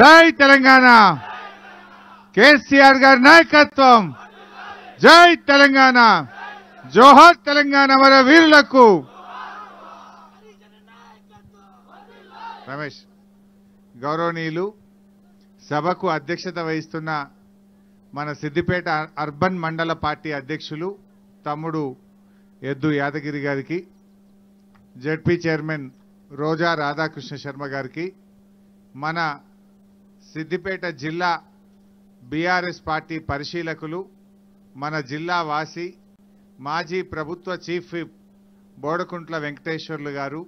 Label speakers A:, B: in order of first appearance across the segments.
A: జై తెలంగాణ కేసీఆర్ గారి నాయకత్వం జై తెలంగాణ జోహార్ తెలంగాణ మన వీరులకు రమేష్ గౌరవనీయులు సభకు అధ్యక్షత వహిస్తున్న మన సిద్దిపేట అర్బన్ మండల పార్టీ అధ్యక్షులు తమ్ముడు ఎద్దు యాదగిరి గారికి జెడ్పీ చైర్మన్ రోజా రాధాకృష్ణ శర్మ గారికి మన సిద్దిపేట జిల్లా బీఆర్ఎస్ పార్టీ పరిశీలకులు మన జిల్లా వాసి మాజీ ప్రభుత్వ చీఫ్ విప్ బోడకుంట్ల వెంకటేశ్వర్లు గారు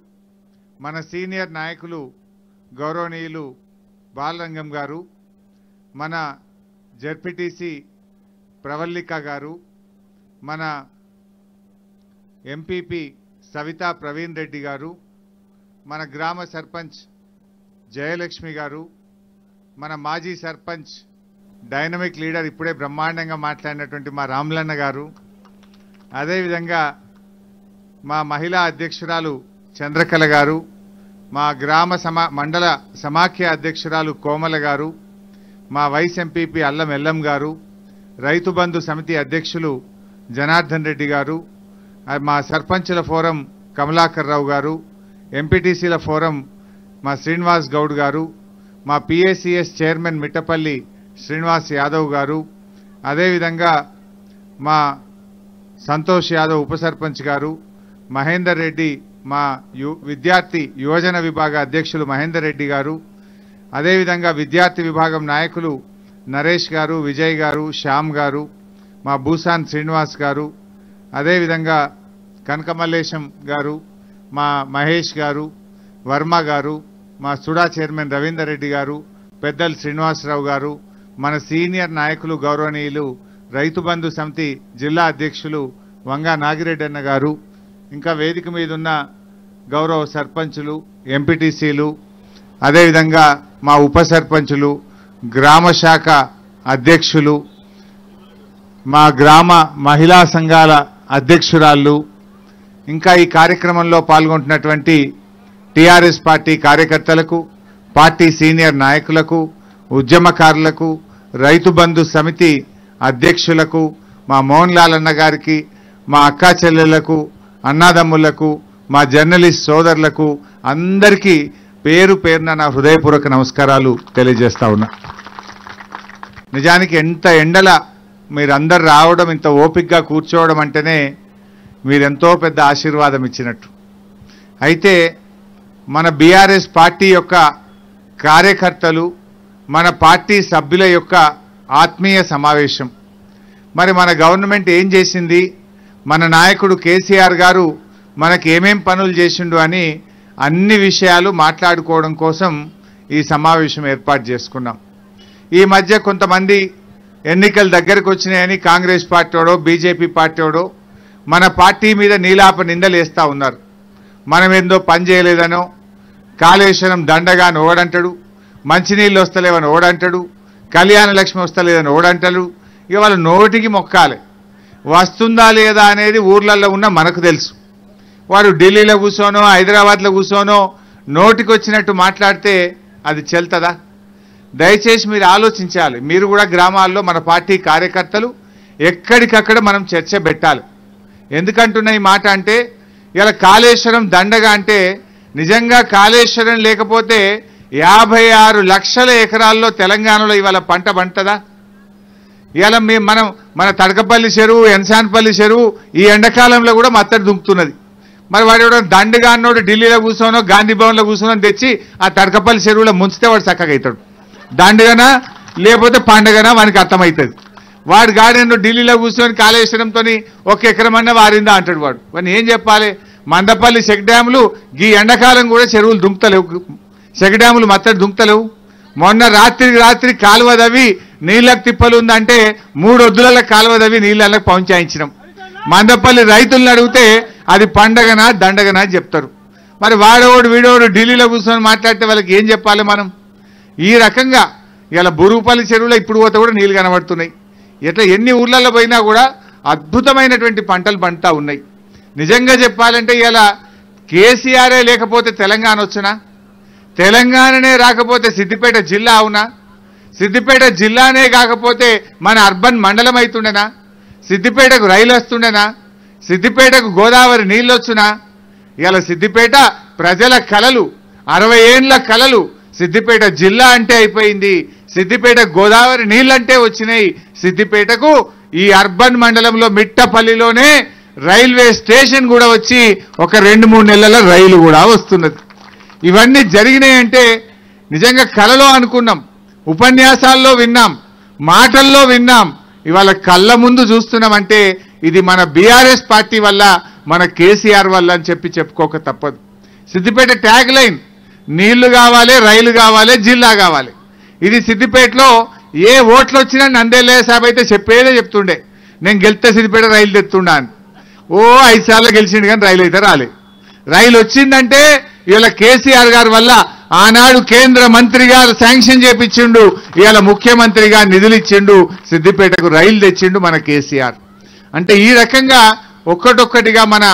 A: మన సీనియర్ నాయకులు గౌరవనీయులు బాలరంగం గారు మన జెడ్పీటీసీ ప్రవల్లిక గారు మన ఎంపీపీ సవితా ప్రవీణ్ రెడ్డి గారు మన గ్రామ సర్పంచ్ జయలక్ష్మి గారు మన మాజీ సర్పంచ్ డైనమిక్ లీడర్ ఇప్పుడే బ్రహ్మాండంగా మాట్లాడినటువంటి మా రామ్లన్న గారు అదేవిధంగా మా మహిళా అధ్యక్షురాలు చంద్రకళ గారు మా గ్రామ మండల సమాఖ్య అధ్యక్షురాలు కోమల గారు మా వైస్ ఎంపీపీ అల్లం ఎల్లం గారు రైతు బంధు సమితి అధ్యక్షులు జనార్దన్ రెడ్డి గారు మా సర్పంచుల ఫోరం కమలాకర్ రావు గారు ఎంపీటీసీల ఫోరం మా శ్రీనివాస్ గౌడ్ గారు మా పిఏసిఎస్ చైర్మన్ మిట్టపల్లి శ్రీనివాస్ యాదవ్ గారు అదేవిధంగా మా సంతోష్ యాదవ్ ఉప సర్పంచ్ గారు మహేందర్ రెడ్డి మా విద్యార్థి యువజన విభాగ అధ్యక్షులు మహేందర్ రెడ్డి గారు అదేవిధంగా విద్యార్థి విభాగం నాయకులు నరేష్ గారు విజయ్ గారు శ్యామ్ గారు మా భూసాన్ శ్రీనివాస్ గారు అదేవిధంగా కనకమల్లేశం గారు మా మహేష్ గారు వర్మ గారు మా సుడా చైర్మన్ రవీందర్ రెడ్డి గారు పెద్దలు శ్రీనివాసరావు గారు మన సీనియర్ నాయకులు గౌరవనీయులు రైతు బంధు సమితి జిల్లా అధ్యక్షులు వంగా నాగిరెడ్డి అన్న గారు ఇంకా వేదిక మీద ఉన్న గౌరవ సర్పంచులు ఎంపీటీసీలు అదేవిధంగా మా ఉప సర్పంచులు గ్రామ శాఖ అధ్యక్షులు మా గ్రామ మహిళా సంఘాల అధ్యక్షురాళ్ళు ఇంకా ఈ కార్యక్రమంలో పాల్గొంటున్నటువంటి టీఆర్ఎస్ పార్టీ కార్యకర్తలకు పార్టీ సీనియర్ నాయకులకు ఉద్యమకారులకు రైతు బంధు సమితి అధ్యక్షులకు మా మోహన్ లాల్ అన్న గారికి మా అక్కా చెల్లెళ్లకు అన్నాదమ్ములకు మా జర్నలిస్ట్ సోదరులకు అందరికీ పేరు పేరున నా హృదయపూర్వక నమస్కారాలు తెలియజేస్తా ఉన్నా. నిజానికి ఎంత ఎండల మీరందరు రావడం ఇంత ఓపికగా కూర్చోవడం అంటేనే మీరెంతో పెద్ద ఆశీర్వాదం ఇచ్చినట్టు. అయితే మన బీఆర్ఎస్ పార్టీ యొక్క కార్యకర్తలు మన పార్టీ సభ్యుల యొక్క ఆత్మీయ సమావేశం. మరి మన గవర్నమెంట్ ఏం చేసింది, మన నాయకుడు కేసీఆర్ గారు మనకి ఏమేం పనులు చేసిండు అని అన్ని విషయాలు మాట్లాడుకోవడం కోసం ఈ సమావేశం ఏర్పాటు చేసుకున్నాం. ఈ మధ్య కొంతమంది ఎన్నికలు దగ్గరకు వచ్చినాయని కాంగ్రెస్ పార్టీడో బీజేపీ పార్టీడో మన పార్టీ మీద నీలాప నిందలు వేస్తూ ఉన్నారు. మనం ఏందో పని చేయలేదనో, కాళేశ్వరం దండగాని ఓడంటాడు, మంచినీళ్ళు వస్తలేవని ఓడంటాడు, కళ్యాణ లక్ష్మి వస్తలేదని ఓడంటాడు. ఇక వాళ్ళు నోటికి మొక్కాలి, వస్తుందా లేదా అనేది ఊర్లలో ఉన్న మనకు తెలుసు. వాడు ఢిల్లీలో కూర్చోనో హైదరాబాద్లో కూర్చోనో నోటికి వచ్చినట్టు మాట్లాడితే అది చెల్తదా? దయచేసి మీరు ఆలోచించాలి. మీరు కూడా గ్రామాల్లో మన పార్టీ కార్యకర్తలు ఎక్కడికక్కడ మనం చర్చ పెట్టాలి. ఎందుకంటున్న ఈ మాట అంటే ఇలా కాళేశ్వరం దండగా అంటే నిజంగా కాళేశ్వరం లేకపోతే 56 లక్షల ఎకరాల్లో తెలంగాణలో ఇవాళ పంట పంటదా? ఇవాళ మన తడకపల్లి చెరువు ఎన్సాన్పల్లి చెరువు ఈ ఎండాకాలంలో కూడా మత్తడి దుంకుతున్నది. మరి వాడు దండగా అన్నోడు ఢిల్లీలో కూర్చోనో గాంధీ భవన్లో కూర్చోనో తెచ్చి ఆ తడకపల్లి చెరువులో ముంచితే వాడు చక్కగా అవుతాడు. దండగనా లేకపోతే పండగనా వానికి అర్థమవుతుంది. వాడు గాడెన్నో ఢిల్లీలో కూర్చొని కాళేశ్వరంతో 1 ఎకరమన్నా వారిందా అంటాడు వాడు. వాడిని ఏం చెప్పాలి? మందపల్లి చెక్ డ్యాములు ఈ ఎండాకాలం కూడా చెరువులు దుంకుతలేవు, చెక్ డ్యాములు మత్తడి దుంకుతలేవు. మొన్న రాత్రి కాలువ దవ్వి నీళ్ళకు తిప్పలు ఉందంటే 3 వద్దుల కాలువ దవ్వి నీళ్ళకు పంచాయించినాం. మందపల్లి రైతులను అడిగితే అది పండగనా దండగనా చెప్తారు. మరి వాడోడు వీడోడు ఢిల్లీలో కూర్చొని మాట్లాడితే వాళ్ళకి ఏం చెప్పాలి మనం? ఈ రకంగా ఇలా బురుగుపల్లి చెరువులో ఇప్పుడు పోతే కూడా నీళ్ళు కనబడుతున్నాయి. ఇట్లా ఎన్ని ఊర్లలో పోయినా కూడా అద్భుతమైనటువంటి పంటలు పండుతూ ఉన్నాయి. నిజంగా చెప్పాలంటే ఇలా కేసీఆరే లేకపోతే తెలంగాణ వచ్చినా, తెలంగాణనే రాకపోతే సిద్దిపేట జిల్లా అవునా? సిద్దిపేట జిల్లానే కాకపోతే మన అర్బన్ మండలం అవుతుండేనా? సిద్దిపేటకు రైలు వస్తుండేనా? సిద్దిపేటకు గోదావరి నీళ్ళు వచ్చునా? ఇలా సిద్దిపేట ప్రజల కలలు 60 ఏండ్ల కలలు సిద్దిపేట జిల్లా అంటే అయిపోయింది. సిద్దిపేట గోదావరి నీళ్ళంటే వచ్చినాయి. సిద్దిపేటకు ఈ అర్బన్ మండలంలో మిట్టపల్లిలోనే రైల్వే స్టేషన్ కూడా వచ్చి ఒక 2-3 నెలల రైలు కూడా వస్తున్నది. ఇవన్నీ జరిగినాయంటే నిజంగా కలలో అనుకున్నాం, ఉపన్యాసాల్లో విన్నాం, మాటల్లో విన్నాం, ఇవాళ కళ్ళ ముందు చూస్తున్నామంటే ఇది మన బీఆర్ఎస్ పార్టీ వల్ల, మన కేసీఆర్ వల్ల అని చెప్పుకోక తప్పదు. సిద్దిపేట ట్యాగ్ లైన్ నీళ్లు కావాలి, రైలు కావాలి, జిల్లా కావాలి. ఇది సిద్దిపేటలో ఏ ఓట్లు వచ్చినా నందేలే సాబ్ అయితే చెప్పేదే చెప్తుండే, నేను గెలిస్తే సిద్దిపేట రైలు తెస్తుండా అని. ఓ 5 సార్లు గెలిచిండు కానీ రైలు అయితే రాలే. రైలు వచ్చిందంటే ఇవాళ కేసీఆర్ గారి వల్ల. ఆనాడు కేంద్ర మంత్రిగా శాంక్షన్ చేపించిండు, ఇవాళ ముఖ్యమంత్రిగా నిధులు ఇచ్చిండు, సిద్దిపేటకు రైలు తెచ్చిండు మన కేసీఆర్. అంటే ఈ రకంగా ఒక్కటొక్కటిగా మన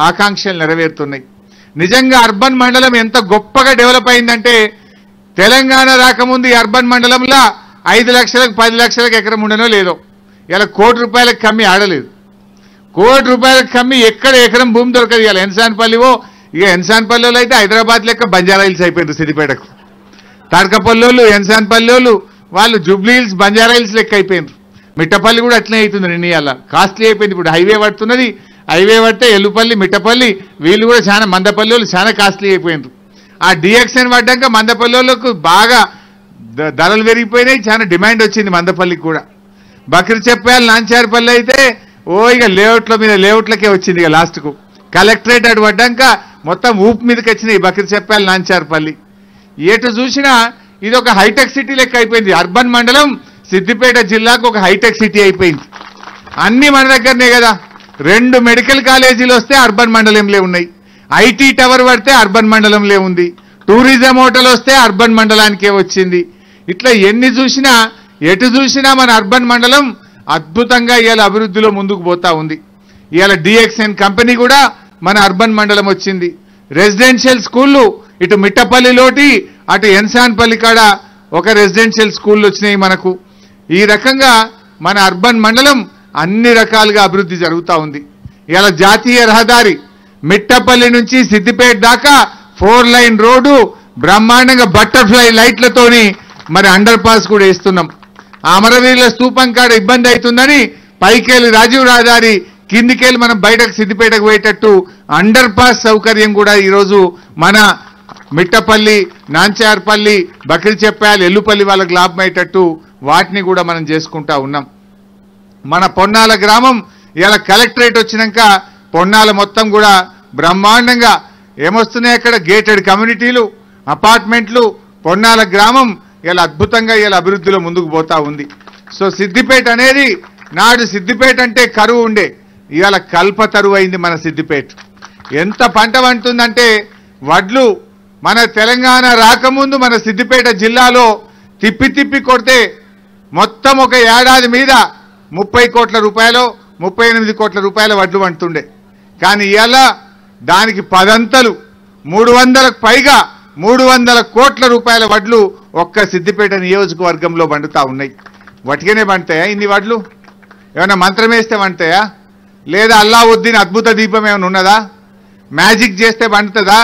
A: ఆకాంక్షలు నెరవేరుతున్నాయి. నిజంగా అర్బన్ మండలం ఎంత గొప్పగా డెవలప్ అయిందంటే తెలంగాణ రాకముందు ఈ అర్బన్ మండలంలో 5 లక్షలకు 10 లక్షలకు ఎకరం ఉండనో లేదో, ఇలా ₹1 కోటి కమ్మి ఆడలేదు. ₹1 కోటి కమ్మి ఎక్కడ ఎకరం భూమి దొరకదు. ఇలా ఎన్సాన్పల్లివో, ఇక ఎన్సాన్పల్లిలో అయితే హైదరాబాద్ లెక్క బంజారా హిల్స్ అయిపోయింది సిద్దిపేటకు. తాడకపల్లోళ్ళు, ఎన్సాన్పల్లిలో వాళ్ళు జూబ్లీ హిల్స్, బంజారా హిల్స్ లెక్క అయిపోయింది. మిట్టపల్లి కూడా అట్లనే అవుతుంది. నిన్న కాస్ట్లీ అయిపోయింది. ఇప్పుడు హైవే పడుతున్నది, హైవే పడితే ఎల్లుపల్లి, మిట్టపల్లి వీళ్ళు కూడా చాలా, మందపల్లి వాళ్ళు చాలా కాస్ట్లీ అయిపోయినారు. ఆ డిఎక్స్ఎన్ పడ్డాక మందపల్లి వాళ్ళకు బాగా ధరలు పెరిగిపోయినాయి, చాలా డిమాండ్ వచ్చింది మందపల్లికి కూడా. బకరి చెప్పాలి నాంచారపల్లి అయితే ఇక లేఅవుట్ల మీద లేఅవుట్లకే వచ్చింది. ఇక లాస్ట్కు కలెక్టరేట్ అటు పడ్డాక మొత్తం ఊపు మీదకి వచ్చినాయి బకరి చెప్పాలి నాంచారపల్లి. ఎటు చూసినా ఇది ఒక హైటెక్ సిటీ లెక్క అయిపోయింది. అర్బన్ మండలం సిద్దిపేట జిల్లాకు ఒక హైటెక్ సిటీ అయిపోయింది. అన్ని మన దగ్గరనే కదా. 2 మెడికల్ కాలేజీలు వస్తే అర్బన్ మండలంలో ఉన్నాయి, ఐటీ టవర్ పడితే అర్బన్ మండలంలో ఉంది, టూరిజం హోటల్ వస్తే అర్బన్ మండలానికే వచ్చింది. ఇట్లా ఎన్ని చూసినా, ఎటు చూసినా మన అర్బన్ మండలం అద్భుతంగా ఇవాళ అభివృద్ధిలో ముందుకు పోతా ఉంది. ఇవాళ డిఎక్స్ఎన్ కంపెనీ కూడా మన అర్బన్ మండలం వచ్చింది. రెసిడెన్షియల్ స్కూళ్ళు ఇటు మిట్టపల్లిలోటి, అటు ఎన్సాన్పల్లి కాడ ఒక రెసిడెన్షియల్ స్కూళ్ళు వచ్చినాయి మనకు. ఈ రకంగా మన అర్బన్ మండలం అన్ని రకాలుగా అభివృద్ధి జరుగుతూ ఉంది. ఇలా జాతీయ రహదారి మిట్టపల్లి నుంచి సిద్దిపేట దాకా 4 లైన్ రోడ్డు బ్రహ్మాండంగా బటర్ఫ్లై లైట్లతోని మరి అండర్ పాస్ కూడా వేస్తున్నాం. అమరవీరుల స్తూపం కాడ ఇబ్బంది అవుతుందని పైకెళ్ళి రాజీవ్ రహదారి, కిందికెళ్ళి మనం బయటకు సిద్దిపేటకు పోయేటట్టు అండర్ పాస్ సౌకర్యం కూడా ఈరోజు మన మిట్టపల్లి, నాంచార్పల్లి, బకరి చెప్పాలి, ఎల్లుపల్లి వాళ్ళకి లాభం అయ్యేటట్టు వాటిని కూడా మనం చేసుకుంటా ఉన్నాం. మన పొన్నాల గ్రామం ఇలా కలెక్టరేట్ వచ్చినాక పొన్నాల మొత్తం కూడా బ్రహ్మాండంగా ఏమొస్తున్నాయి, అక్కడ గేటెడ్ కమ్యూనిటీలు, అపార్ట్మెంట్లు, పొన్నాల గ్రామం ఇలా అద్భుతంగా ఇలా అభివృద్ధిలో ముందుకు పోతా ఉంది. సో సిద్దిపేట అనేది నాడు సిద్దిపేట అంటే కరువు ఉండే, ఇవాళ కల్పతరువు అయింది మన సిద్దిపేట. ఎంత పంట పండుతుందంటే వడ్లు మన తెలంగాణ రాకముందు మన సిద్దిపేట జిల్లాలో తిప్పి తిప్పి కొడితే మొత్తం ఒక ఏడాది మీద 30 కోట్ల రూపాయలు, 38 కోట్ల రూపాయల వడ్లు పండుతుండే. కానీ ఇవాళ దానికి 10 అంతలు 300కు పైగా 300 కోట్ల రూపాయల వడ్లు ఒక్క సిద్దిపేట నియోజకవర్గంలో పండుతా ఉన్నాయి. వటికనే పండుతాయా ఇన్ని వడ్లు? ఏమైనా మంత్రం వేస్తే పండుతాయా? లేదా అల్లావుద్దీన్ అద్భుత దీపం ఏమైనా ఉన్నదా? మ్యాజిక్ చేస్తే పండుతుందా?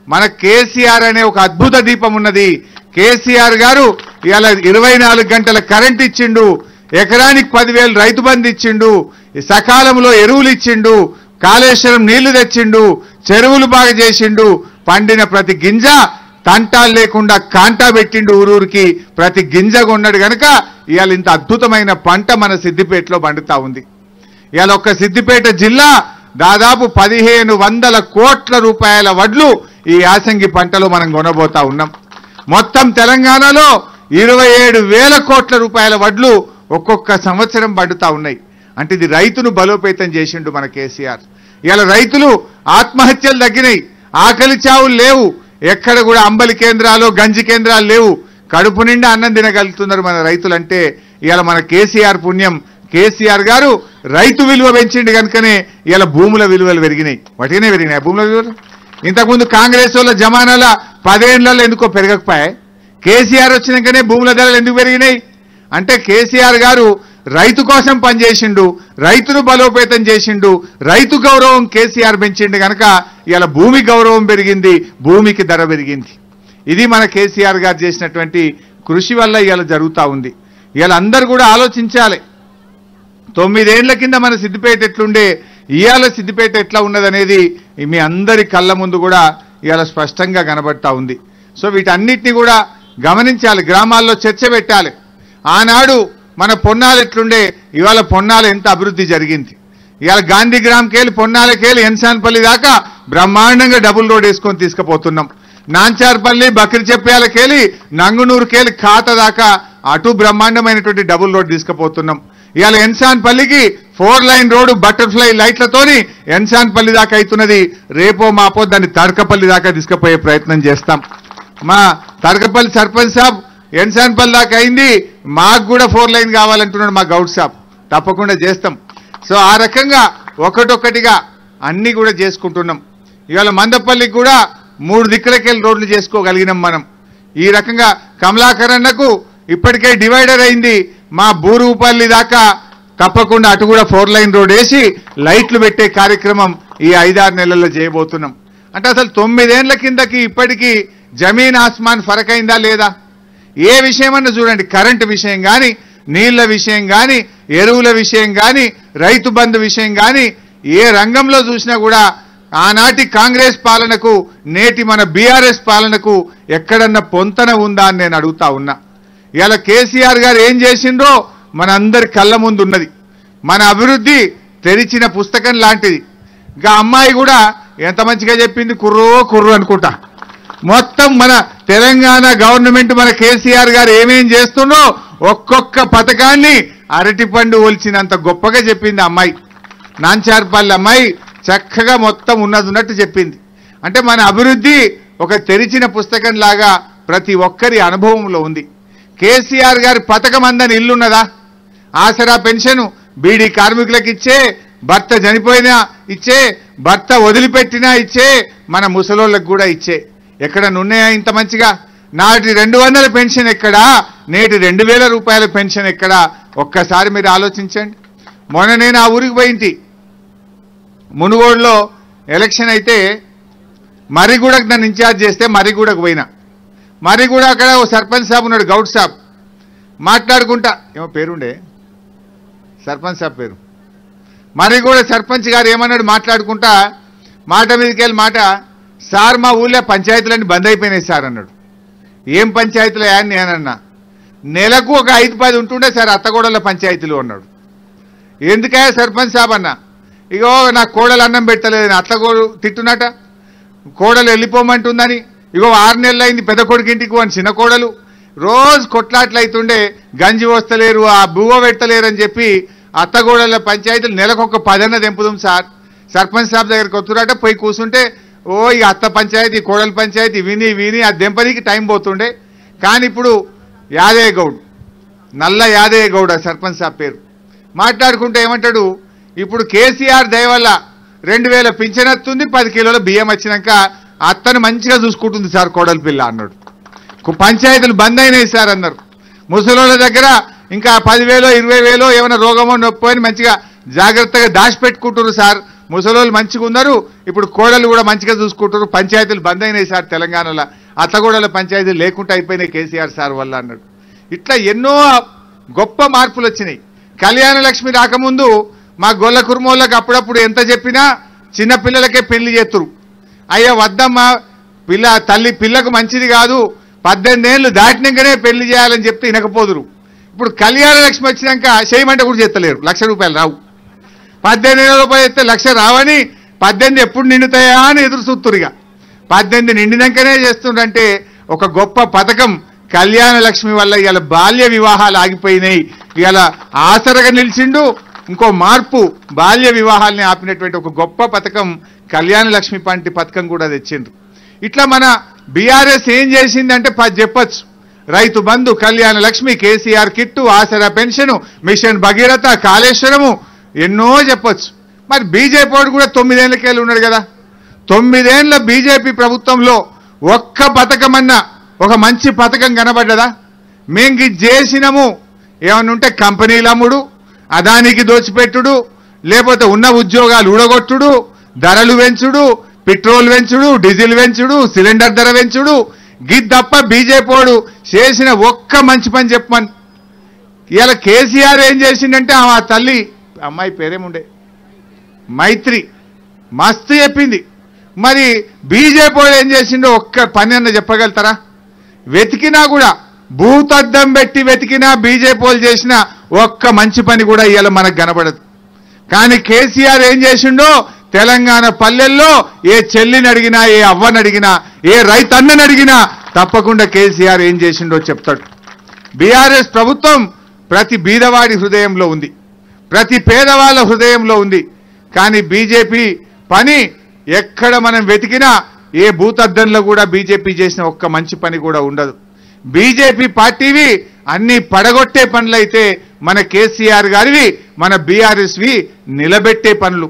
A: మన కేసీఆర్ అనే ఒక అద్భుత దీపం ఉన్నది. కేసీఆర్ గారు ఇవాళ 24 గంటల కరెంట్ ఇచ్చిండు, ఎకరానికి 10,000 రైతు బంధు ఇచ్చిండు, సకాలంలో ఎరువులు ఇచ్చిండు, కాళేశ్వరం నీళ్లు తెచ్చిండు, చెరువులు బాగా చేసిండు, పండిన ప్రతి గింజ తంటాలు లేకుండా కాంటా పెట్టిండు, ఊరూరికి ప్రతి గింజ కొన్నాడు గనక ఇవాళ ఇంత అద్భుతమైన పంట మన సిద్దిపేటలో పండుతా ఉంది. ఇవాళ ఒక్క సిద్దిపేట జిల్లా దాదాపు 1,500 కోట్ల రూపాయల వడ్లు ఈ యాసంగి పంటలో మనం కొనబోతా ఉన్నాం. మొత్తం తెలంగాణలో 27,000 కోట్ల రూపాయల వడ్లు ఒక్కొక్క సంవత్సరం పండుతా ఉన్నాయి. అంటే ఇది రైతును బలోపేతం చేసిండు మన కేసీఆర్. ఇవాళ రైతులు ఆత్మహత్యలు తగ్గినాయి, ఆకలి చావులు లేవు, ఎక్కడ కూడా అంబలి కేంద్రాలు, గంజి కేంద్రాలు లేవు, కడుపు నిండా అన్నం తినగలుగుతున్నారు మన రైతులంటే ఇవాళ మన కేసీఆర్ పుణ్యం. కేసీఆర్ గారు రైతు విలువ పెంచిండు కనుకనే ఇవాళ భూముల విలువలు పెరిగినాయి. వాటినే పెరిగినాయి భూముల విలువలు. ఇంతకుముందు కాంగ్రెస్ వాళ్ళ జమానాల 10 ఏళ్లలో ఎందుకో పెరగకపోయాయి? కేసీఆర్ వచ్చినాకనే భూముల ధరలు ఎందుకు పెరిగినాయి? అంటే కేసీఆర్ గారు రైతు కోసం పనిచేసిండు, రైతును బలోపేతం చేసిండు, రైతు గౌరవం కేసీఆర్ పెంచిండు కనుక ఇవాళ భూమి గౌరవం పెరిగింది, భూమికి ధర పెరిగింది. ఇది మన కేసీఆర్ గారు చేసినటువంటి కృషి వల్ల ఇవాళ జరుగుతూ ఉంది. ఇవాళ అందరూ కూడా ఆలోచించాలి. 9 ఏళ్ల కింద మన సిద్దిపేట ఎట్లుండే, ఇవాళ సిద్దిపేట ఎట్లా ఉన్నదనేది మీ అందరి కళ్ళ ముందు కూడా ఇవాళ స్పష్టంగా కనబడతా ఉంది. సో వీటన్నిటిని కూడా గమనించాలి, గ్రామాల్లో చర్చ పెట్టాలి. ఆనాడు మన పొన్నాలు ఎట్లుండే, ఇవాళ పొన్నాలు ఎంత అభివృద్ధి జరిగింది. ఇవాళ గాంధీగ్రామ్కేళ్ళి పొన్నాలకేళ్ళి ఎన్సాన్పల్లి దాకా బ్రహ్మాండంగా డబుల్ రోడ్ వేసుకొని తీసుకుపోతున్నాం. నాంచార్పల్లి బక్రిచెప్యాలకేళ్ళి నంగునూరుకేళ్ళి ఖాత దాకా అటు బ్రహ్మాండమైనటువంటి డబుల్ రోడ్ తీసుకుపోతున్నాం. ఇవాళ ఎన్సాన్పల్లికి 4 లైన్ రోడ్డు బటర్ఫ్లై లైట్లతోని ఎన్సాన్పల్లి దాకా అవుతున్నది. రేపో మాపో దాన్ని తడకపల్లి దాకా తీసుకుపోయే ప్రయత్నం చేస్తాం. మా తడకపల్లి సర్పంచ్ సాబ్ ఎన్సాన్పల్లి దాకా అయింది, మాకు కూడా 4 లైన్ కావాలంటున్నాడు మా గౌడ్ సాబ్. తప్పకుండా చేస్తాం. సో ఆ రకంగా ఒకటొక్కటిగా అన్ని కూడా చేసుకుంటున్నాం. ఇవాళ మందపల్లికి కూడా 3 దిక్కులకెళ్ళి రోడ్లు చేసుకోగలిగినాం మనం. ఈ రకంగా కమలాకరన్నకు ఇప్పటికే డివైడర్ అయింది. మా బూరుగుపల్లి దాకా తప్పకుండా అటు కూడా 4 లైన్ రోడ్ వేసి లైట్లు పెట్టే కార్యక్రమం ఈ 5-6 నెలల్లో చేయబోతున్నాం. అంటే అసలు 9 ఏళ్ల కిందకి ఇప్పటికీ జమీన్ ఆస్మాన్ ఫరక్ అయిందా లేదా? ఏ విషయమన్నా చూడండి, కరెంటు విషయం కానీ, నీళ్ల విషయం కానీ, ఎరువుల విషయం కానీ, రైతు బంధు విషయం కానీ, ఏ రంగంలో చూసినా కూడా ఆనాటి కాంగ్రెస్ పాలనకు నేటి మన బీఆర్ఎస్ పాలనకు ఎక్కడన్నా పొంతన ఉందా అని నేను అడుగుతా ఉన్నా. ఇలా కేసీఆర్ గారు ఏం చేసిండ్రో మన అందరి కళ్ళ ముందు ఉన్నది. మన అభివృద్ధి తెరిచిన పుస్తకం లాంటిది. ఇంకా అమ్మాయి కూడా ఎంత మంచిగా చెప్పింది, కుర్రు అనుకుంటా. మొత్తం మన తెలంగాణ గవర్నమెంట్ మన కేసీఆర్ గారు ఏమేం చేస్తుండో ఒక్కొక్క పథకాన్ని అరటిపండు ఒలిచినంత గొప్పగా చెప్పింది అమ్మాయి. నాంచార్పల్లి అమ్మాయి చక్కగా మొత్తం ఉన్నట్టు చెప్పింది. అంటే మన అభివృద్ధి ఒక తెరిచిన పుస్తకం లాగా ప్రతి ఒక్కరి అనుభవంలో ఉంది. కేసీఆర్ గారి పథకం అందని ఇల్లున్నదా? ఆసరా పెన్షన్ బీడీ కార్మికులకు ఇచ్చే, భర్త చనిపోయినా ఇచ్చే, భర్త వదిలిపెట్టినా ఇచ్చే, మన ముసలోళ్ళకు కూడా ఇచ్చే. ఎక్కడనున్నాయా ఇంత మంచిగా? నాటి 200 పెన్షన్ ఎక్కడా, నేటి 2000 రూపాయల పెన్షన్ ఎక్కడా? ఒక్కసారి మీరు ఆలోచించండి. మొన్న నేను ఆ ఊరికి పోయింటి, మునుగోడులో ఎలక్షన్ అయితే మరిగూడకు నన్ను ఇన్ఛార్జ్ చేస్తే మరిగూడకు పోయినా. మరిగూడ అక్కడ ఓ సర్పంచ్ సాబ్ ఉన్నాడు, గౌడ్ సాబ్. మాట్లాడుకుంటా, ఏమో పేరుండే సర్పంచ్ సాబ్ పేరు, మరిగూడ సర్పంచ్ గారు ఏమన్నాడు మాట్లాడుకుంటా, మాట మీదకి వెళ్ళి మాట, సార్ మా ఊళ్ళో పంచాయతీలన్నీ బంద్ అయిపోయినాయి సార్ అన్నాడు. ఏం పంచాయతీలు అని నేనన్నా. నెలకు ఒక 5-10 ఉంటుండే సార్ అత్తగూడల పంచాయతీలు అన్నాడు. ఎందుకయ్యా సర్పంచ్ సాబ్ అన్న? ఇగో నాకు కోడలు అన్నం పెట్టలేదు, అత్తగోడు తిట్టునట, కోడలు వెళ్ళిపోమంటుందని. ఇగో 6 నెలలు అయింది పెద్ద కొడుకు ఇంటికి అని చిన్న కోడలు రోజు కొట్లాట్లు అవుతుండే, గంజి వస్తలేరు, ఆ బువ్వ పెట్టలేరు అని చెప్పి అత్తగోడల పంచాయతీలు నెలకొక 10 తెంపుదాం సార్. సర్పంచ్ సాబ్ దగ్గరికి వస్తున్నట, పోయి కూర్చుంటే ఓ ఇక అత్త పంచాయతీ కోడల పంచాయతీ విని ఆ దెంపనికి టైం పోతుండే. కానీ ఇప్పుడు యాదయ్య గౌడ్, నల్ల యాదయ్య గౌడ్ సర్పంచ్ సాబ్ పేరు, మాట్లాడుకుంటే ఏమంటాడు, ఇప్పుడు కేసీఆర్ దయ వల్ల 2000 పింఛన్ వస్తుంది, 10 కిలోల బియ్యం వచ్చినాక అత్తను మంచిగా చూసుకుంటుంది సార్ కోడలి పిల్ల అన్నాడు. పంచాయతీలు బంద్ అయినాయి సార్ అన్నారు. ముసలోళ్ళ దగ్గర ఇంకా 10,000 20,000 ఏమైనా రోగమో నొప్పి అని మంచిగా జాగ్రత్తగా దాచిపెట్టుకుంటున్నారు సార్. ముసలోళ్ళు మంచిగా ఉన్నారు, ఇప్పుడు కోడలు కూడా మంచిగా చూసుకుంటారు, పంచాయతీలు బంద్ అయినాయి సార్ తెలంగాణలో, అత్తగూడల పంచాయతీలు లేకుండా అయిపోయినాయి కేసీఆర్ సార్ వల్ల అన్నాడు. ఇట్లా ఎన్నో గొప్ప మార్పులు వచ్చినాయి. కళ్యాణ లక్ష్మి రాకముందు మా గొల్ల కుర్మోళ్ళకి అప్పుడప్పుడు ఎంత చెప్పినా చిన్నపిల్లలకే పెళ్లి చేతురు. అయ్యా వద్దమ్మా, పిల్లకు మంచిది కాదు, 18 ఏళ్ళు దాటినాకనే పెళ్లి చేయాలని చెప్తే వినకపోదురు. ఇప్పుడు కళ్యాణ లక్ష్మి వచ్చినాక చేయమంటే కూడా చేస్తలేరు, ₹1,00,000 రావు. 18,000 రూపాయలు ఇస్తే 1,00,000 రావని 18 ఎప్పుడు నిండుతాయా అని ఎదురు చూస్తురుగా. 18 నిండినాకనే చేస్తుండంటే ఒక గొప్ప పథకం కళ్యాణ లక్ష్మి వల్ల ఇవాళ బాల్య వివాహాలు ఆగిపోయినాయి. ఇవాళ ఆసరగా నిలిచిండు. ఇంకో మార్పు, బాల్య వివాహాలని ఆపినటువంటి ఒక గొప్ప పథకం కళ్యాణ లక్ష్మి పంటి పథకం కూడా తెచ్చిండ్రు. ఇట్లా మన బీఆర్ఎస్ ఏం చేసిందంటే చెప్పచ్చు. రైతు బంధు, కళ్యాణ లక్ష్మి, కేసీఆర్ కిట్టు, ఆసరా పెన్షను, మిషన్ భగీరథ, కాళేశ్వరము, ఎన్నో చెప్పొచ్చు. మరి బీజేపీ వాడు కూడా 9 ఏళ్లకెళ్ళి ఉన్నాడు కదా. 9 ఏళ్ల బీజేపీ ప్రభుత్వంలో ఒక్క పథకమన్నా ఒక మంచి పథకం కనబడ్డదా? మేము ఇది చేసినాము ఏమన్నా ఉంటే కంపెనీలు అమ్ముడు, అదానికి దోచిపెట్టుడు, లేకపోతే ఉన్న ఉద్యోగాలు ఊడగొట్టుడు, ధరలు పెంచుడు, పెట్రోల్ పెంచుడు, డీజిల్ పెంచుడు, సిలిండర్ ధర పెంచుడు, గిద్ తప్ప బీజేపీ చేసిన ఒక్క మంచి పని చెప్పమని. ఇలా కేసీఆర్ ఏం చేసిండంటే ఆ తల్లి అమ్మాయి పేరేముండే మైత్రి మస్తు చెప్పింది. మరి బీజేపీ ఏం చేసిండో ఒక్క పని అన్న చెప్పగలుగుతారా? వెతికినా కూడా భూతద్దం పెట్టి వెతికినా బీజేపీ చేసిన ఒక్క మంచి పని కూడా ఇవాళ మనకు కనబడదు. కానీ కేసీఆర్ ఏం చేసిండో తెలంగాణ పల్లెల్లో ఏ చెల్లిని అడిగినా, ఏ అవ్వని అడిగినా, ఏ రైతన్నని అడిగినా తప్పకుండా కేసీఆర్ ఏం చేసిండో చెప్తాడు. బీఆర్ఎస్ ప్రభుత్వం ప్రతి బీదవాడి హృదయంలో ఉంది, ప్రతి పేదవాళ్ళ హృదయంలో ఉంది. కానీ బీజేపీ పని ఎక్కడ మనం వెతికినా ఏ భూతద్దంలో కూడా బీజేపీ చేసిన ఒక్క మంచి పని కూడా ఉండదు. బీజేపీ పార్టీవి అన్ని పడగొట్టే పనులైతే మన కేసీఆర్ గారివి, మన బీఆర్ఎస్వి నిలబెట్టే పనులు.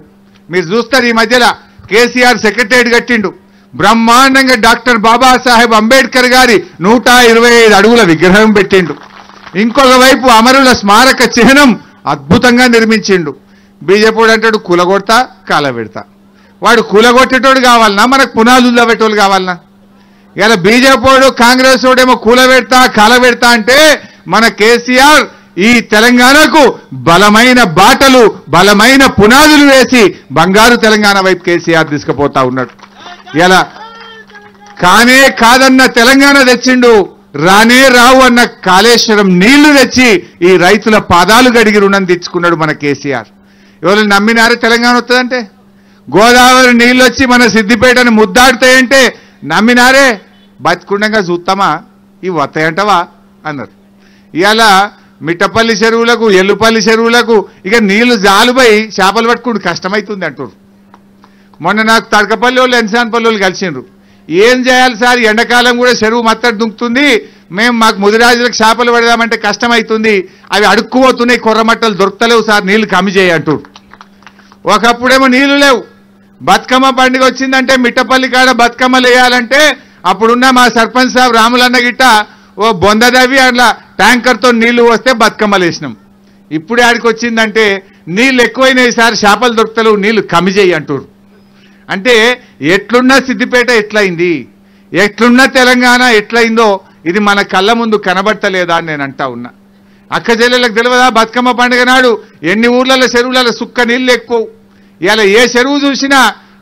A: మీరు చూస్తారు ఈ మధ్యలో కేసీఆర్ సెక్రటేరియట్ కట్టిండు, బ్రహ్మాండంగా డాక్టర్ బాబాసాహెబ్ అంబేద్కర్ గారి 125 అడుగుల విగ్రహం పెట్టిండు. ఇంకొక వైపు అమరుల స్మారక చిహ్నం అద్భుతంగా నిర్మించిండు. బీజేపీ అంటాడు కూలగొడతా కాలబెడతా. వాడు కూలగొట్టేటోడు కావాలన్నా, మనకు పునాదులు పెట్టేవాళ్ళు కావాలన్నా? ఇలా బీజేపీ కాంగ్రెస్ వాడేమో కూలబెడతా కాలబెడతా అంటే మన కేసీఆర్ ఈ తెలంగాణకు బలమైన బాటలు, బలమైన పునాదులు వేసి బంగారు తెలంగాణ వైపు కేసీఆర్ తీసుకుపోతా ఉన్నాడు. ఇలా కానే కాదన్న తెలంగాణ తెచ్చిండు, రానే రావు అన్న కాళేశ్వరం నీళ్లు తెచ్చి ఈ రైతుల పాదాలు గడిగి రుణం తెచ్చుకున్నాడు మన కేసీఆర్. ఎవరు నమ్మినారు తెలంగాణ వస్తుందంటే? గోదావరి నీళ్ళు వచ్చి మన సిద్దిపేటను ముద్దాడుతాయంటే నమ్మినారే? బతికుండగా చూస్తామా ఇవి వస్తాయంటవా అన్నారు. ఇవాళ మిట్టపల్లి చెరువులకు, ఎల్లుపల్లి చెరువులకు ఇక నీళ్లు జాలుపోయి చేపలు పట్టుకుంటూ కష్టమవుతుంది అంటారు. మొన్న నాకు తడకపల్లి వాళ్ళు, ఎన్సాన్పల్లి వాళ్ళు కలిసిండ్రు. ఏం చేయాలి సార్, ఎండాకాలం కూడా చెరువు మత్తడి దుంకుతుంది, మేము మాకు ముదిరాజులకు చేపలు పడదామంటే కష్టమవుతుంది, అవి అడుక్కుపోతున్నాయి, కొర్రమట్టలు దొరుకుతలేవు సార్, నీళ్లు కమ్మి చేయి అంటారు. ఒకప్పుడేమో నీళ్లు లేవు, బతుకమ్మ పండుగ వచ్చిందంటే మిట్టపల్లి కాడ బతుకమ్మలు వేయాలంటే అప్పుడున్న మా సర్పంచ్ సాబ్ రాములన్న గిట్ట ఓ బొందదవి అట్లా ట్యాంకర్తో నీళ్లు వస్తే బతుకమ్మలు వేసినాం. ఇప్పుడే ఆడికి వచ్చిందంటే నీళ్ళు ఎక్కువైనాయి సార్, చేపలు దొరుకుతలేవు, నీళ్లు కమ్మి చేయి అంటారు. అంటే ఎట్లున్న సిద్దిపేట ఎట్లయింది, ఎట్లున్న తెలంగాణ ఎట్లయిందో ఇది మన కళ్ళ ముందు కనబడతలేదా అని నేను అంటా ఉన్నా. అక్క చెల్లెలకు తెలియదా బతుకమ్మ పండుగ నాడు ఎన్ని ఊర్లలో చెరువులలో సుక్క నీళ్ళు ఎక్కువ? ఇలా ఏ చెరువు చూసినా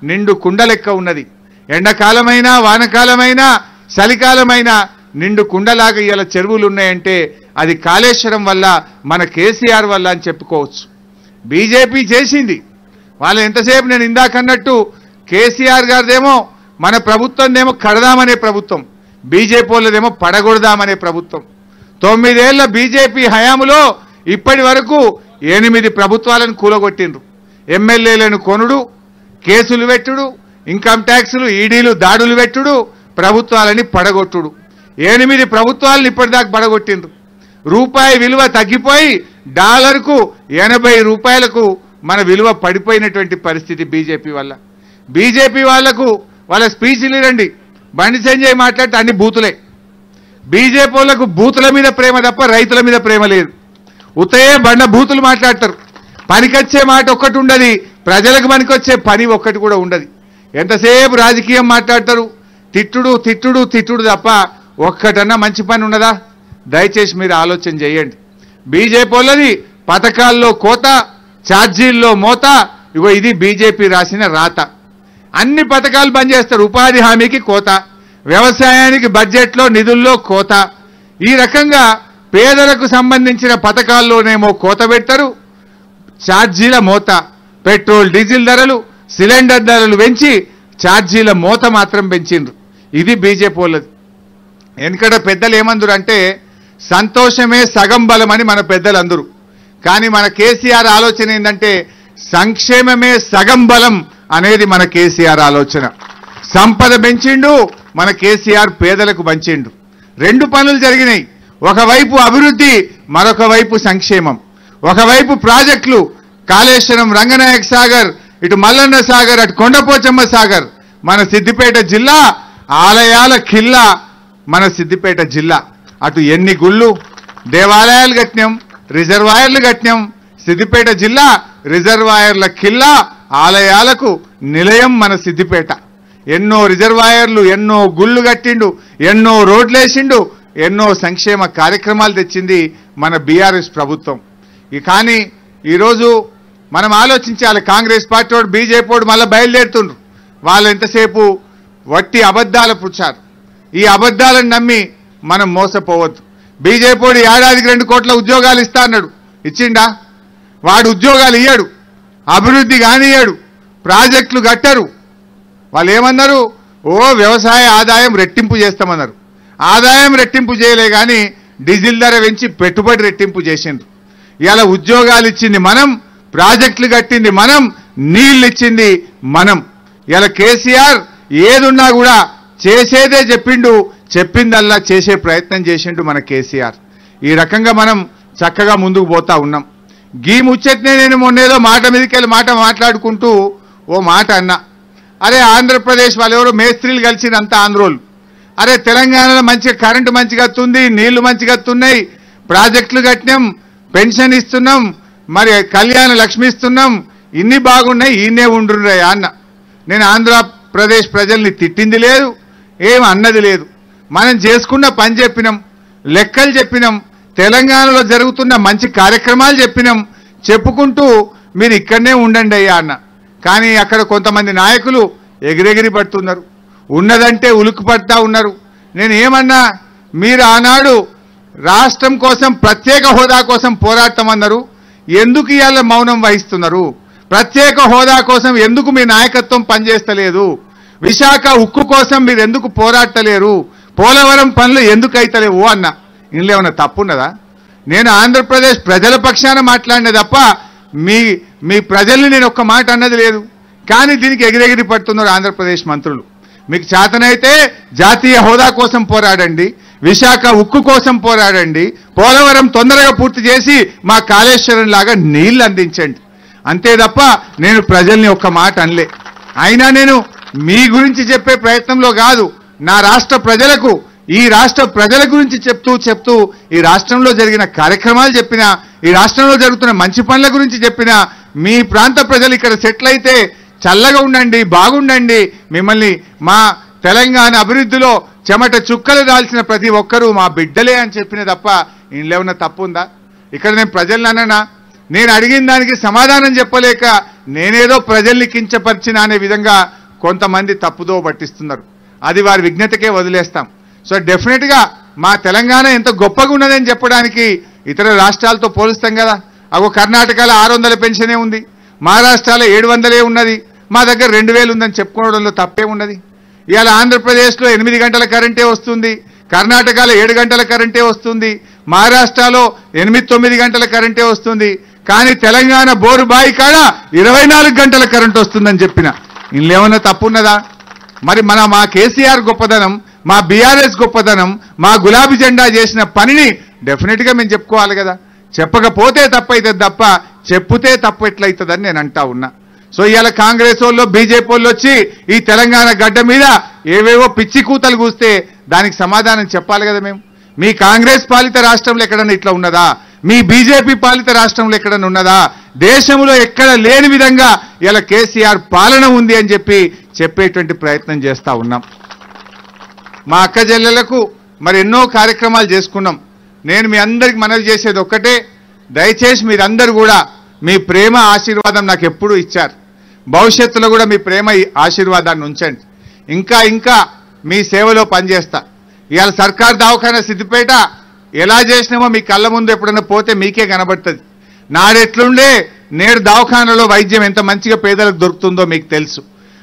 A: నిండు కుండ లెక్క ఉన్నది. ఎండాకాలమైనా వానకాలమైనా చలికాలమైనా నిండు కుండలాగా ఇలా చెరువులు ఉన్నాయంటే అది కాళేశ్వరం వల్ల, మన కేసీఆర్ వల్ల అని చెప్పుకోవచ్చు. బీజేపీ చేసింది వాళ్ళు ఎంతసేపు నేను ఇందాకన్నట్టు కేసీఆర్ గారిదేమో మన ప్రభుత్వందేమో కడదామనే ప్రభుత్వం, బీజేపీ వాళ్ళదేమో పడగొడదామనే ప్రభుత్వం. 9 ఏళ్ల బీజేపీ హయాములో ఇప్పటి వరకు 8 ప్రభుత్వాలను కూలగొట్టిండ్రు. ఎమ్మెల్యేలను కొనుడు, కేసులు పెట్టుడు, ఇన్కమ్ ట్యాక్సులు, ఈడీలు దాడులు పెట్టుడు, ప్రభుత్వాలని పడగొట్టుడు. 8 ప్రభుత్వాలను ఇప్పటిదాకా పడగొట్టిండ్రు. రూపాయి విలువ తగ్గిపోయి డాలర్కు 80 రూపాయలకు మన విలువ పడిపోయినటువంటి పరిస్థితి బీజేపీ వల్ల. బీజేపీ వాళ్లకు వాళ్ళ స్పీచ్లు రండి, బండి సంజయ్ మాట్లాడితే అన్ని బూతులే. బీజేపీ వాళ్ళకు బూతుల మీద ప్రేమ తప్ప రైతుల మీద ప్రేమ లేదు. ఉతయే బండ బూతులు మాట్లాడతారు, పనికొచ్చే మాట ఒక్కటి ఉండదు, ప్రజలకు పనికొచ్చే పని ఒక్కటి కూడా ఉండదు. ఎంతసేపు రాజకీయం మాట్లాడతారు, తిట్టుడు తిట్టుడు తిట్టుడు తప్ప ఒక్కటన్నా మంచి పని ఉన్నదా? దయచేసి మీరు ఆలోచన చేయండి. బీజేపీ వాళ్ళది పథకాల్లో కోత, ఛార్జీల్లో మోత. ఇగో ఇది బీజేపీ రాసిన రాత. అన్ని పథకాలు బంద్ చేస్తారు, ఉపాధి హామీకి కోత, వ్యవసాయానికి బడ్జెట్లో నిధుల్లో కోత. ఈ రకంగా పేదలకు సంబంధించిన పథకాల్లోనేమో కోత పెడతారు, ఛార్జీల మోత, పెట్రోల్ డీజిల్ ధరలు, సిలిండర్ ధరలు పెంచి ఛార్జీల మోత మాత్రం పెంచిండ్రు. ఇది బీజేపీ వాళ్ళది. ఎందుకంటే పెద్దలు ఏమందరు అంటే సంతోషమే సగం బలం అని మన పెద్దలు అందరూ. కానీ మన కేసీఆర్ ఆలోచన ఏంటంటే సంక్షేమమే సగం బలం అనేది మన కేసీఆర్ ఆలోచన. సంపద పెంచిండు మన కేసీఆర్, పేదలకు పంచిండు. 2 పనులు జరిగినాయి. ఒకవైపు అభివృద్ధి, మరొక వైపు సంక్షేమం. ఒకవైపు ప్రాజెక్టులు, కాళేశ్వరం, రంగనాయక సాగర్, ఇటు మల్లన్న సాగర్, అటు కొండపోచమ్మ సాగర్. మన సిద్దిపేట జిల్లా ఆలయాల ఖిల్లా మన సిద్దిపేట జిల్లా. అటు ఎన్ని గుళ్ళు దేవాలయాలు కట్టినాం, రిజర్వాయర్లు కట్టినాం. సిద్దిపేట జిల్లా రిజర్వాయర్ల ఖిల్లా, ఆలయాలకు నిలయం మన సిద్దిపేట. ఎన్నో రిజర్వాయర్లు, ఎన్నో గుళ్ళు కట్టిండు, ఎన్నో రోడ్లేసిండు, ఎన్నో సంక్షేమ కార్యక్రమాలు తెచ్చింది మన బీఆర్ఎస్ ప్రభుత్వం. కానీ ఈరోజు మనం ఆలోచించాలి, కాంగ్రెస్ పార్టీ వాడు బీజేపీ వాడు మళ్ళీ బయలుదేరుతుండ్రు. వాళ్ళు ఎంతసేపు వట్టి అబద్ధాలు పుచ్చారు. ఈ అబద్ధాలను నమ్మి మనం మోసపోవద్దు. బీజేపీ వాడు ఏడాదికి 2 కోట్ల ఉద్యోగాలు ఇస్తా అన్నాడు, ఇచ్చిండా? వాడు ఉద్యోగాలు ఇయ్యాడు, అభివృద్ధి కానియ్యాడు, ప్రాజెక్టులు కట్టరు. వాళ్ళు ఏమన్నారు? వ్యవసాయ ఆదాయం రెట్టింపు చేస్తామన్నారు. ఆదాయం రెట్టింపు చేయలే కానీ డీజిల్ ధర పెంచి పెట్టుబడి రెట్టింపు చేసిండ్రు. ఇలా ఉద్యోగాలు ఇచ్చింది మనం, ప్రాజెక్టులు కట్టింది మనం, నీళ్లు ఇచ్చింది మనం. ఇలా కేసీఆర్ ఏదున్నా కూడా చేసేదే చెప్పిండు, చెప్పిందల్లా చేసే ప్రయత్నం చేసిండు మన కేసీఆర్. ఈ రకంగా మనం చక్కగా ముందుకు పోతా ఉన్నాం. గీ ముచ్చట్నే నేను మొన్నేదో మాట మీదకెళ్ళి మాట మాట్లాడుకుంటూ ఓ మాట అన్నా. అరే ఆంధ్రప్రదేశ్ వాళ్ళు ఎవరో మేస్త్రీలు కలిసినంత ఆంధ్రోలు, అరే తెలంగాణలో మంచిగా కరెంటు మంచిగా వస్తుంది, నీళ్లు మంచిగా వస్తున్నాయి, ప్రాజెక్టులు కట్టినాం, పెన్షన్ ఇస్తున్నాం, మరి కళ్యాణ లక్ష్మి ఇస్తున్నాం, ఇన్ని బాగున్నాయి, ఈయనే ఉండుర్రయ్యా అన్న. నేను ఆంధ్రప్రదేశ్ ప్రజల్ని తిట్టింది లేదు, ఏం అన్నది లేదు. మనం చేసుకున్న పని చెప్పినాం, లెక్కలు చెప్పినాం, తెలంగాణలో జరుగుతున్న మంచి కార్యక్రమాలు చెప్పినాం. చెప్పుకుంటూ మీరు ఇక్కడనే ఉండండి అయ్యా అన్న. కానీ అక్కడ కొంతమంది నాయకులు ఎగిరెగిరి పడుతున్నారు, ఉన్నదంటే ఉలుకు పడతా ఉన్నారు. నేను ఏమన్నా, మీరు ఆనాడు రాష్ట్రం కోసం ప్రత్యేక హోదా కోసం పోరాడతామన్నారు, ఎందుకు ఇవాళ మౌనం వహిస్తున్నారు? ప్రత్యేక హోదా కోసం ఎందుకు మీ నాయకత్వం పనిచేస్తలేదు? విశాఖ ఉక్కు కోసం మీరు ఎందుకు పోరాడతలేరు? పోలవరం పనులు ఎందుకు అయితలేవు అన్న. ఇందులో ఏమన్నా తప్పున్నదా? నేను ఆంధ్రప్రదేశ్ ప్రజల పక్షాన మాట్లాడిన తప్ప మీ ప్రజల్ని నేను ఒక్క మాట అన్నది లేదు. కానీ దీనికి ఎగిరెగిరి పడుతున్నారు ఆంధ్రప్రదేశ్ మంత్రులు. మీకు చేతనైతే జాతీయ హోదా కోసం పోరాడండి, విశాఖ ఉక్కు కోసం పోరాడండి, పోలవరం తొందరగా పూర్తి చేసి మా కాళేశ్వరం లాగా నీళ్లు అందించండి. అంతే తప్ప నేను ప్రజల్ని ఒక్క మాట అనలే. అయినా నేను మీ గురించి చెప్పే ప్రయత్నంలో కాదు, నా రాష్ట్ర ప్రజలకు, ఈ రాష్ట్ర ప్రజల గురించి చెప్తూ ఈ రాష్ట్రంలో జరిగిన కార్యక్రమాలు చెప్పినా, ఈ రాష్ట్రంలో జరుగుతున్న మంచి పనుల గురించి చెప్పినా, మీ ప్రాంత ప్రజలు ఇక్కడ సెటిల్ అయితే చల్లగా ఉండండి, బాగుండండి, మిమ్మల్ని మా తెలంగాణ అభివృద్ధిలో చెమట చుక్కలు దాల్చిన ప్రతి ఒక్కరూ మా బిడ్డలే అని చెప్పిన తప్ప ఇందులో ఏమన్నా తప్పు ఉందా? ఇక్కడ నేను ప్రజల్ని అన్నా, నేను అడిగిన దానికి సమాధానం చెప్పలేక నేనేదో ప్రజల్ని కించపరిచిన అనే విధంగా కొంతమంది తప్పుదో పట్టిస్తున్నారు. అది వారి విజ్ఞతకే వదిలేస్తాం. సో డెఫినెట్గా మా తెలంగాణ ఎంత గొప్పగా ఉన్నదని చెప్పడానికి ఇతర రాష్ట్రాలతో పోలుస్తాం కదా. అగో కర్ణాటకలో 600 పెన్షనే ఉంది, మహారాష్ట్రలో 700 ఉన్నది, మా దగ్గర 2000 ఉందని చెప్పుకోవడంలో తప్పే ఉన్నది. ఇవాళ ఆంధ్రప్రదేశ్లో 8 గంటల కరెంటే వస్తుంది, కర్ణాటకలో 7 గంటల కరెంటే వస్తుంది, మహారాష్ట్రలో 8-9 గంటల కరెంటే వస్తుంది. కానీ తెలంగాణ బోరు బాయి కాడ 24 గంటల కరెంట్ వస్తుందని చెప్పిన ఇందులో ఏమన్నా తప్పున్నదా? మరి మా కేసీఆర్ గొప్పదనం, మా బీఆర్ఎస్ గొప్పదనం, మా గులాబీ జెండా చేసిన పనిని డెఫినెట్గా మేము చెప్పుకోవాలి కదా. చెప్పకపోతే తప్పైతుంది తప్ప చెప్పుతే తప్పు ఎట్లయితుందని నేను అంటా ఉన్నా. సో ఇవాళ కాంగ్రెస్ వాళ్ళు, బీజేపీ వాళ్ళు వచ్చి ఈ తెలంగాణ గడ్డ మీద ఏవేవో పిచ్చి కూతలు కూస్తే దానికి సమాధానం చెప్పాలి కదా. మేము మీ కాంగ్రెస్ పాలిత రాష్ట్రంలో ఎక్కడన్నా ఇట్లా ఉన్నదా? మీ బీజేపీ పాలిత రాష్ట్రంలో ఎక్కడన్నా ఉన్నదా? దేశంలో ఎక్కడ లేని విధంగా ఇలా కేసీఆర్ పాలన ఉంది అని చెప్పేటువంటి ప్రయత్నం చేస్తా ఉన్నాం. మా అక్క చెల్లెలకు మరి ఎన్నో కార్యక్రమాలు చేసుకున్నాం. నేను మీ అందరికి మనవి చేసేది ఒక్కటే, దయచేసి మీరందరూ కూడా మీ ప్రేమ ఆశీర్వాదం నాకు ఎప్పుడూ ఇచ్చారు, భవిష్యత్తులో కూడా మీ ప్రేమ ఆశీర్వాదాన్ని ఉంచండి. ఇంకా మీ సేవలో పనిచేస్తా. ఇవాళ సర్కార్ దవాఖానా సిద్దిపేట ఎలా చేసినామో మీ కళ్ళ ముందు ఎప్పుడైనా పోతే మీకే కనబడుతుంది. నాడెట్లుండే నేడు దవాఖానాలో వైద్యం ఎంత మంచిగా పేదలకు దొరుకుతుందో మీకు తెలుసు.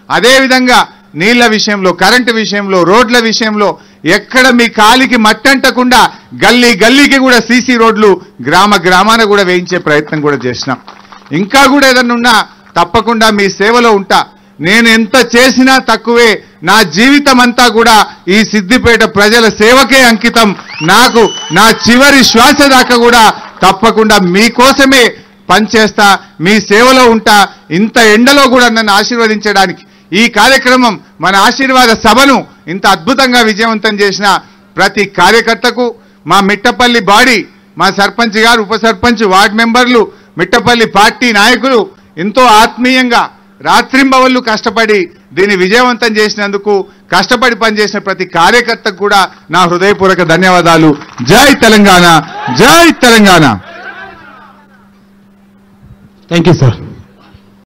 A: అదేవిధంగా నీళ్ల విషయంలో, కరెంటు విషయంలో, రోడ్ల విషయంలో ఎక్కడ మీ కాలికి మట్టంటకుండా గల్లీకి కూడా సీసీ రోడ్లు గ్రామాన కూడా వేయించే ప్రయత్నం కూడా చేసినాం. ఇంకా కూడా ఏదన్నా ఉన్నా తప్పకుండా మీ సేవలో ఉంటా. నేను ఎంత చేసినా తక్కువే. నా జీవితం అంతా కూడా ఈ సిద్దిపేట ప్రజల సేవకే అంకితం. నాకు నా చివరి శ్వాస దాకా కూడా తప్పకుండా మీకోసమే పనిచేస్తా, మీ సేవలో ఉంటా. ఇంత ఎండలో కూడా నన్ను ఆశీర్వదించడానికి ఈ కార్యక్రమం, మన ఆశీర్వాద సభను ఇంత అద్భుతంగా విజయవంతం చేసిన ప్రతి కార్యకర్తకు మా మిట్టపల్లి బాడీ, మా సర్పంచ్ గారు, ఉప సర్పంచ్, వార్డు మెంబర్లు, మిట్టపల్లి పార్టీ నాయకులు ఎంతో ఆత్మీయంగా రాత్రింబవళ్లు కష్టపడి దీన్ని విజయవంతం చేసినందుకు కష్టపడి పనిచేసిన ప్రతి కార్యకర్తకు కూడా నా హృదయపూర్వక ధన్యవాదాలు. జై తెలంగాణ, జై తెలంగాణ.
B: Thank you sir.